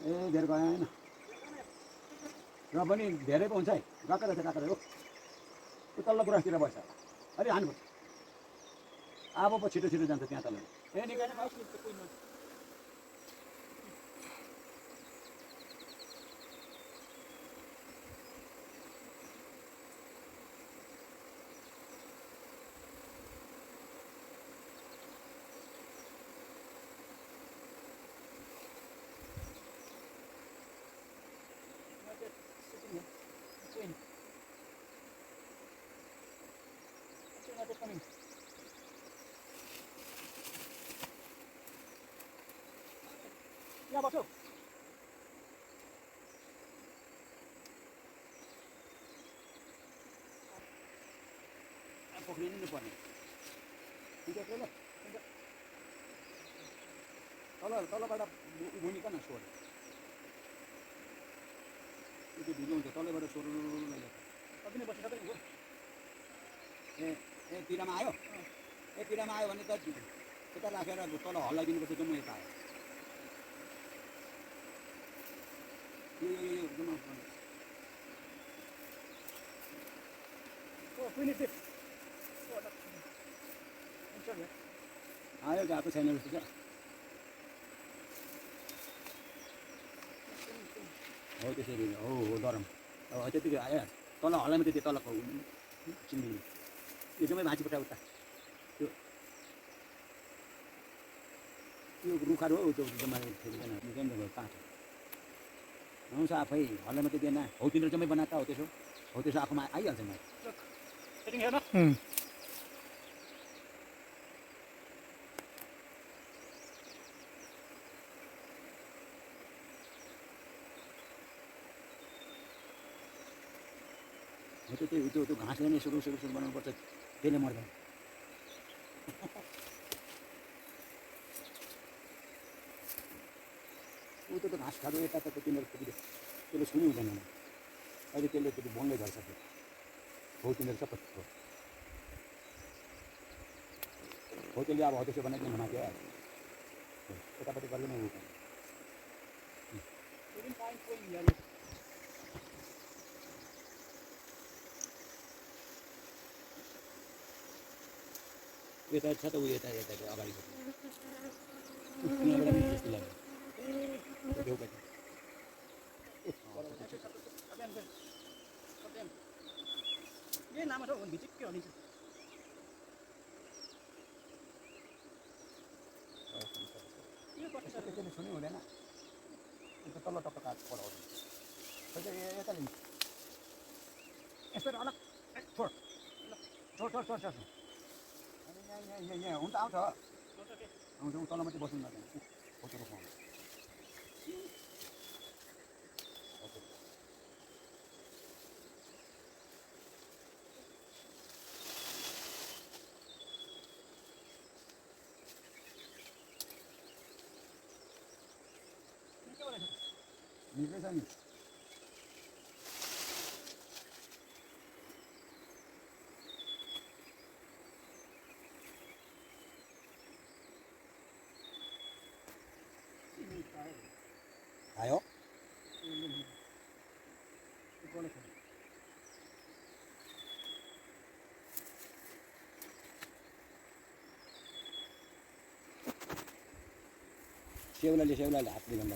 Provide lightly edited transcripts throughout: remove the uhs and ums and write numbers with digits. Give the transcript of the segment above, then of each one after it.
ए धेरै गएन र पनि धेरै पो हुन्छ है गएको रहेछ गएको हो त्यो तल्लो बुढासतिर बस्छ अलि हान्नुपर्छ अब पो छिटो छिटो जान्छ त्यहाँ तल ए निकै यहाँ बस्छु पक्रिनु पर्ने ठिकै छ ल तलबाट मुनिकन सोर त्यो ढिलो हुन्छ तलबाट सोर लैजान्छ कति नै बस्छ सबै हो ए ए पिरामा आयो भने त यता राखेर तल हल्लाइदिनुपर्छ जम्मै यता आयो यो जम्मा आयो गएको छैन जस्तो क्या हो त्यसरी हो गरम अब त्यतिकै आयो तल हल्लाइमा त्यति तलको चिन्दिने यो जम्मै भाँची पठायो उता त्यो रुखहरू हो त्यो जम्मा फेरिँदैन निकै काँचो आउँछ आफै हल्लाइमा त्यति होइन हौ तिनीहरू जम्मै बनाएको हो त्यसो आफूमा आइहाल्छ नि त्यो घाँसले नै सुरु बनाउनुपर्छ त्यसले मर्दैन त्यो घाँस खानु यता त तिनीहरू त्यसले छुनु हुँदैन अहिले त्यसले त्यो बङ्गै गर्छ त्यो हो तिनीहरू सबै हो त्यसले अब त्यसो बनाइदिनु माथि आयो यतापट्टि गर्दैन ऊ यता छ त ऊ यताको अगाडि यहाँबाट पनि त्यस्तो लाग्यो यही लामा छ भिचिक्कै हलिन्छ त्यसले छुनै हुँदैन अन्त तल्लो टप्पा काट पढाउँछ यता लिन्छ यस्तो अलग छोड अनि यहाँ हुन्छ आउँछ तल मात्रै बस्नु लाग्दैन फोटो रोपाउनु निकै छ नि आयो सेउलाले हातले गन्दा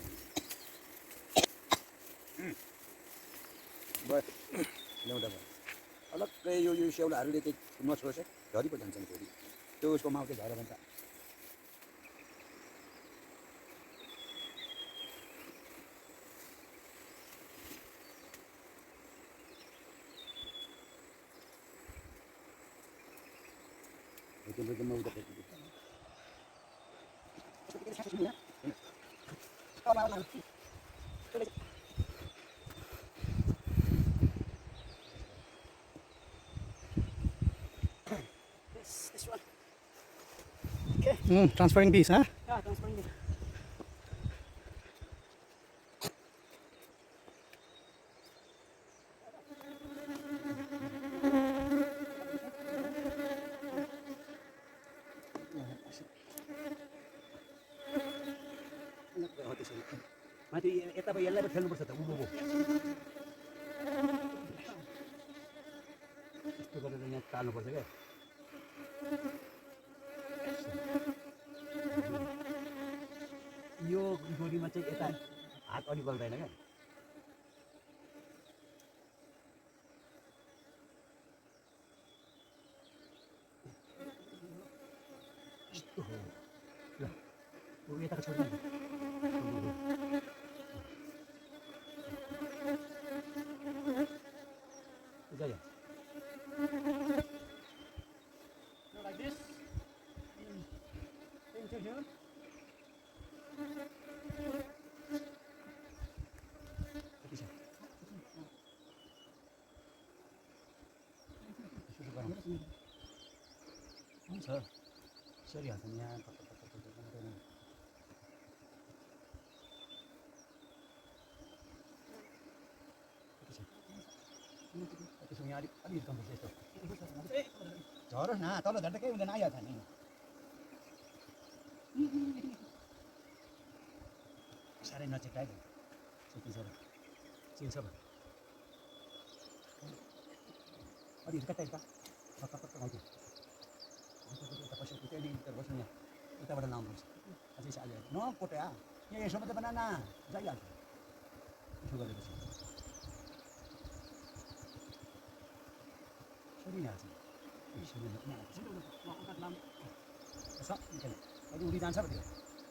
बस ल्याउँदा भयो अलग्गै यो सेउलाहरूले चाहिँ नछोड्छ झरी पो जान्छ नि फेरि त्यो उसको माउ चाहिँ झरेर भन्छ Transferring these, huh? Yeah, transferring these. माथि यता यसलाई पो खेल्नुपर्छ त उँभो यस्तो गरेर यहाँ टाल्नुपर्छ क्या यो डोरीमा चाहिँ यता हात अलि बल्दैन क्या यस्तो हो ल यताको छोड्नु जय Like this. Enter here. कति छ सुरु गरौँ हुन्छ सरिहाल्छ नि यहाँ कता त्यसो यहाँ अलिक कम्पर्छ यस्तो झरोस् न तल झर्दा केही हुँदैन आइहाल्छ नि साह्रै नचिकायो चिन्छ चिन्छ भयो अलिक कता यता कता कता आउँथ्यो यता बस्यो त्यहाँदेखि यता बस्नु यहाँ उताबाट लाउनुपर्छ अझै साझा नकोटे यहाँ यसो मात्रै बना न जाइहाल्छ यसो गरेपछि सरिहाल्छ अलि उडी जान्छ भयो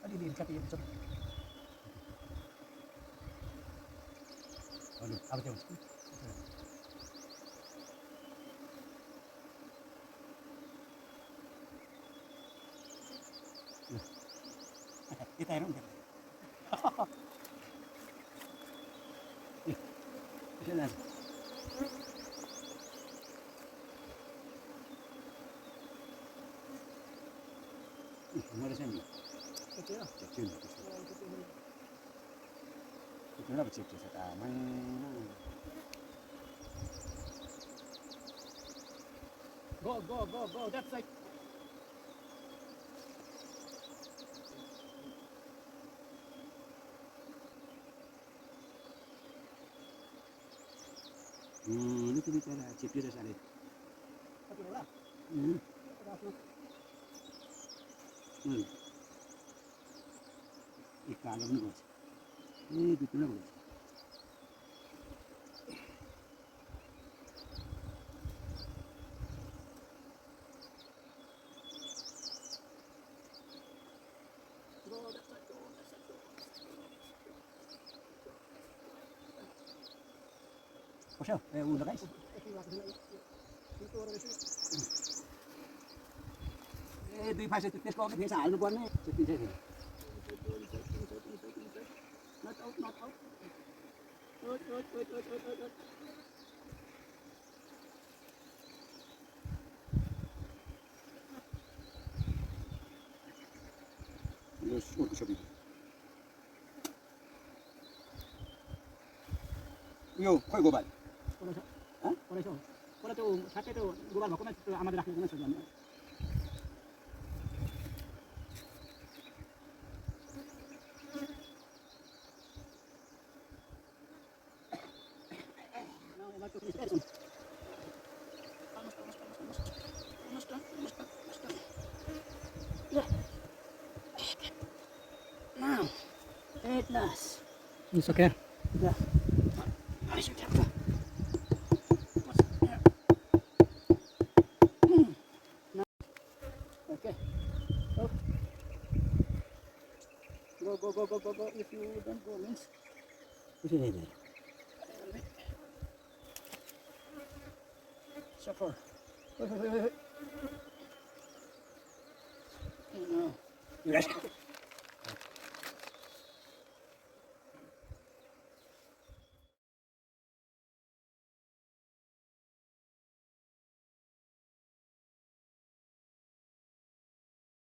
अलिअलि काटिएको छ हजुर अब त्यो हुन्छ यता हेरौँ त्यसो जान्छ मरेछ नि अब चेक छ त Go, that side. Itu bicara chip dia sari. Ikan apa ni? Itu mana boleh? Pasal, udah guys. दुई फासे त्यसको अघि फेरि हाल्नुपर्ने त्यति चाहिँ यो खोइ गोबाल Kalau tu sate tu gubal bako tu amat dah kena saja. Now, at last. It's okay. Yeah. Okay. Go. If you don't go, means. Suffer. Wait. No.